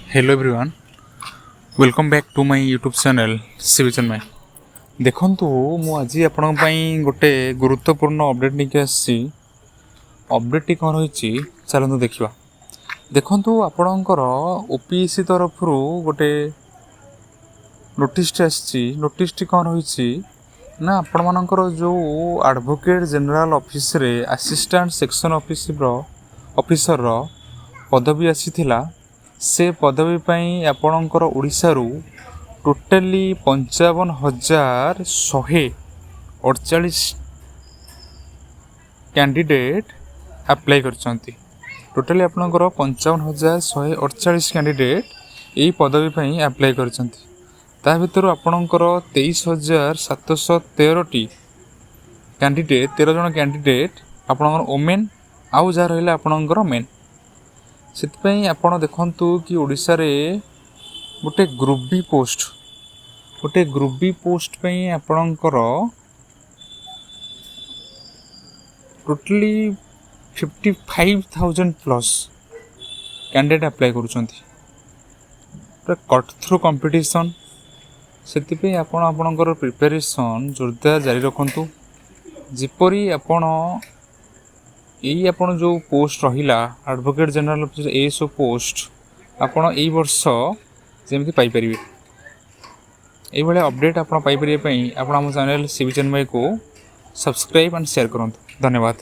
Hello everyone, welcome back to my YouTube channel Shiv Chinmay. देखंतु मु आज आपण गोटे गुरुत्वपूर्ण अपडेट लेके आसी। अपडेट कौन रही चलते देखा। देखंतु आपणकर ओपीएससी तरफ गोटे नोटिस आसी। नोटिस कौन रही ना आपण मानकर जो एडवोकेट जनरल ऑफिस रे असिस्टेंट सेक्शन ऑफिसर पदवी आसीथिला। से पदवी पाई आपणकर ओडिशारू टोटाली 55,148 कैंडिडेट अप्लाई करछंती। टोटाली आपणकर 55,148 कैंडिडेट यही पदवी पाई अप्लाई करछंती। ता भितर आपणकर 23,713 कैंडिडेट 13 जन कैंडिडेट आपणकर ओमेन आउ जा रहिला आपणकर मेन। ସେଥିପାଇଁ ଆପଣ ଦେଖନ୍ତୁ कि ओडिशा रे गोटे ग्रुप बी पोस्ट ପାଇଁ ଆପଣଙ୍କର टोटली 55,000 प्लस कैंडिडेट अप्लाई करूछंती। कट थ्रू कंपटीशन ସେଥିପାଇଁ ଆପଣ ଆପଣଙ୍କର प्रिपरेशन जोरदार जारी रखନ୍ତୁ। जेपरी आपण यही आपण जो पोस्ट रहिला एडवोकेट जनरल ऑफिस ए सब पोस्ट आपण एई वर्ष जेमति पाई परिबे। एई भले अपडेट आपण पाई परिबे पई आपण हम चैनल शिव चिन्मय को सब्सक्राइब एंड शेयर करंतु। धन्यवाद।